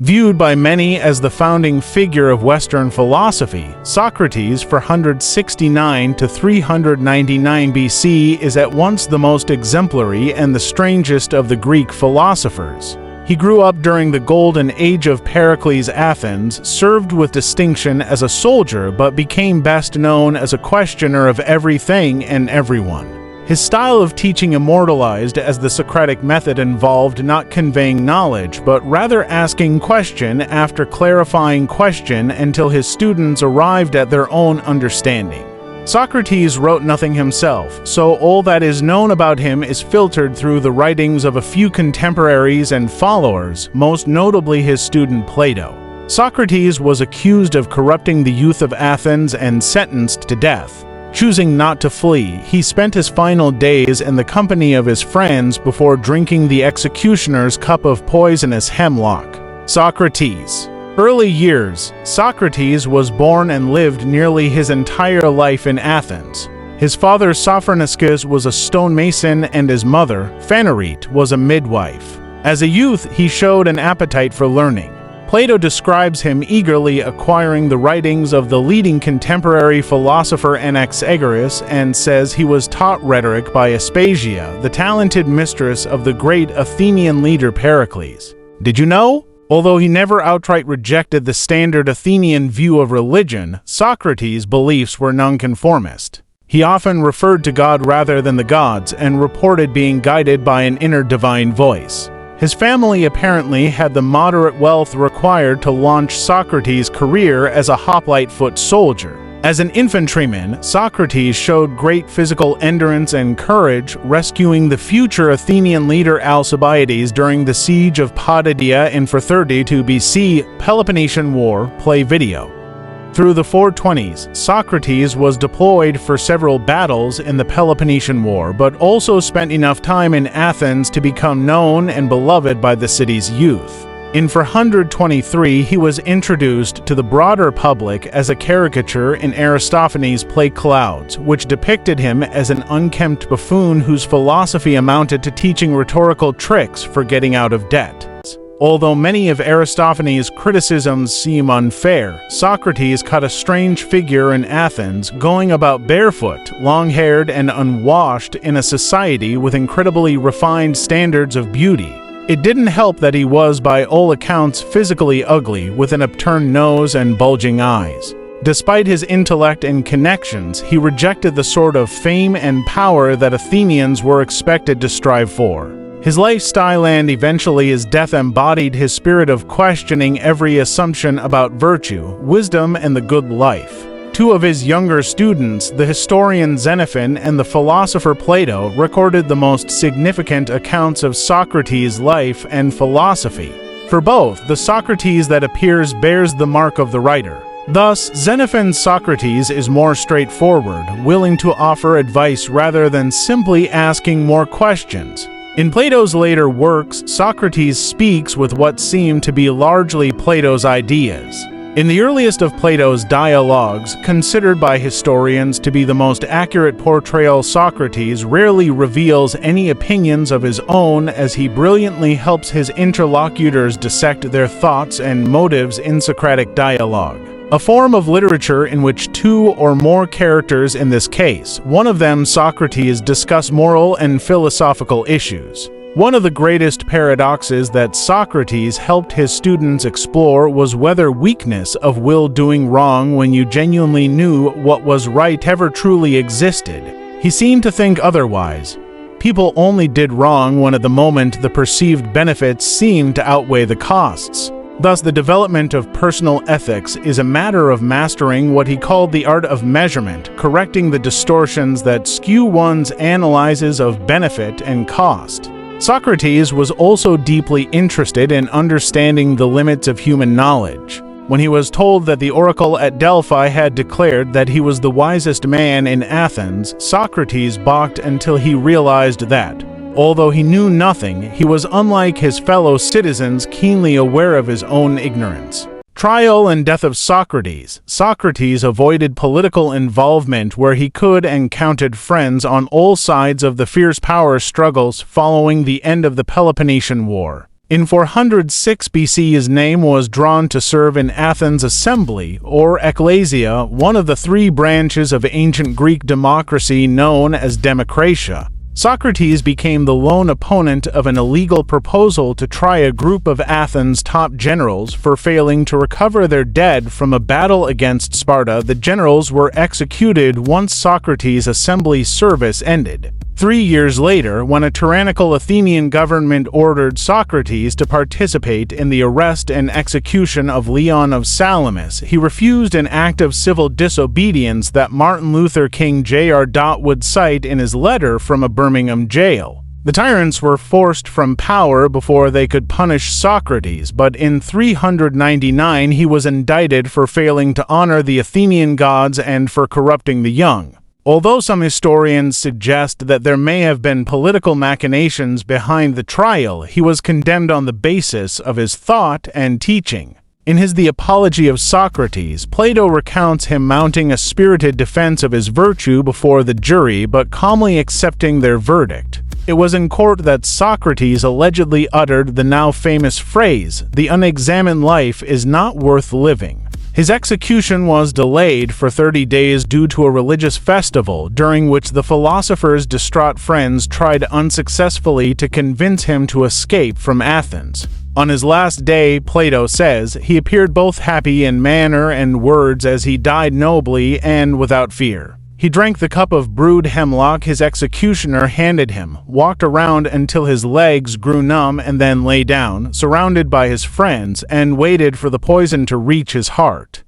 Viewed by many as the founding figure of Western philosophy, Socrates, 469 to 399 BC, is at once the most exemplary and the strangest of the Greek philosophers. He grew up during the golden age of Pericles' Athens, served with distinction as a soldier, but became best known as a questioner of everything and everyone. His style of teaching immortalized as the Socratic method involved not conveying knowledge, but rather asking question after clarifying question until his students arrived at their own understanding. Socrates wrote nothing himself, so all that is known about him is filtered through the writings of a few contemporaries and followers, most notably his student Plato. Socrates was accused of corrupting the youth of Athens and sentenced to death. Choosing not to flee, he spent his final days in the company of his friends before drinking the executioner's cup of poisonous hemlock. Socrates. Early years. Socrates was born and lived nearly his entire life in Athens. His father Sophroniscus was a stonemason and his mother, Phanerete, was a midwife. As a youth, he showed an appetite for learning. Plato describes him eagerly acquiring the writings of the leading contemporary philosopher Anaxagoras and says he was taught rhetoric by Aspasia, the talented mistress of the great Athenian leader Pericles. Did you know? Although he never outright rejected the standard Athenian view of religion, Socrates' beliefs were nonconformist. He often referred to God rather than the gods and reported being guided by an inner divine voice. His family apparently had the moderate wealth required to launch Socrates' career as a hoplite-foot soldier. As an infantryman, Socrates showed great physical endurance and courage, rescuing the future Athenian leader Alcibiades during the siege of Potidaea in 432 BC. Peloponnesian War play video. Through the 420s, Socrates was deployed for several battles in the Peloponnesian War, but also spent enough time in Athens to become known and beloved by the city's youth. In 423, he was introduced to the broader public as a caricature in Aristophanes' play Clouds, which depicted him as an unkempt buffoon whose philosophy amounted to teaching rhetorical tricks for getting out of debt. Although many of Aristophanes' criticisms seem unfair, Socrates cut a strange figure in Athens, going about barefoot, long-haired, and unwashed in a society with incredibly refined standards of beauty. It didn't help that he was, by all accounts, physically ugly, with an upturned nose and bulging eyes. Despite his intellect and connections, he rejected the sort of fame and power that Athenians were expected to strive for. His lifestyle and eventually his death embodied his spirit of questioning every assumption about virtue, wisdom, and the good life. Two of his younger students, the historian Xenophon and the philosopher Plato, recorded the most significant accounts of Socrates' life and philosophy. For both, the Socrates that appears bears the mark of the writer. Thus, Xenophon's Socrates is more straightforward, willing to offer advice rather than simply asking more questions. In Plato's later works, Socrates speaks with what seem to be largely Plato's ideas. In the earliest of Plato's dialogues, considered by historians to be the most accurate portrayal, Socrates rarely reveals any opinions of his own, as he brilliantly helps his interlocutors dissect their thoughts and motives in Socratic dialogue. A form of literature in which two or more characters, in this case, one of them Socrates, discuss moral and philosophical issues. One of the greatest paradoxes that Socrates helped his students explore was whether weakness of will, doing wrong when you genuinely knew what was right, ever truly existed. He seemed to think otherwise. People only did wrong when at the moment the perceived benefits seemed to outweigh the costs. Thus, the development of personal ethics is a matter of mastering what he called the art of measurement, correcting the distortions that skew one's analyses of benefit and cost. Socrates was also deeply interested in understanding the limits of human knowledge. When he was told that the oracle at Delphi had declared that he was the wisest man in Athens, Socrates balked until he realized that, although he knew nothing, he was unlike his fellow citizens, keenly aware of his own ignorance. Trial and death of Socrates. Socrates avoided political involvement where he could and counted friends on all sides of the fierce power struggles following the end of the Peloponnesian War. In 406 BC, his name was drawn to serve in Athens' assembly, or ecclesia, one of the three branches of ancient Greek democracy known as democratia. Socrates became the lone opponent of an illegal proposal to try a group of Athens' top generals for failing to recover their dead from a battle against Sparta. The generals were executed once Socrates' assembly service ended. 3 years later, when a tyrannical Athenian government ordered Socrates to participate in the arrest and execution of Leon of Salamis, he refused an act of civil disobedience that Martin Luther King Jr. would cite in his letter from a Birmingham jail. The tyrants were forced from power before they could punish Socrates, but in 399 he was indicted for failing to honor the Athenian gods and for corrupting the young. Although some historians suggest that there may have been political machinations behind the trial, he was condemned on the basis of his thought and teaching. In his The Apology of Socrates, Plato recounts him mounting a spirited defense of his virtue before the jury but calmly accepting their verdict. It was in court that Socrates allegedly uttered the now famous phrase, "The unexamined life is not worth living." His execution was delayed for 30 days due to a religious festival, during which the philosopher's distraught friends tried unsuccessfully to convince him to escape from Athens. On his last day, Plato says, he appeared both happy in manner and words as he died nobly and without fear. He drank the cup of brewed hemlock his executioner handed him, walked around until his legs grew numb and then lay down, surrounded by his friends, and waited for the poison to reach his heart.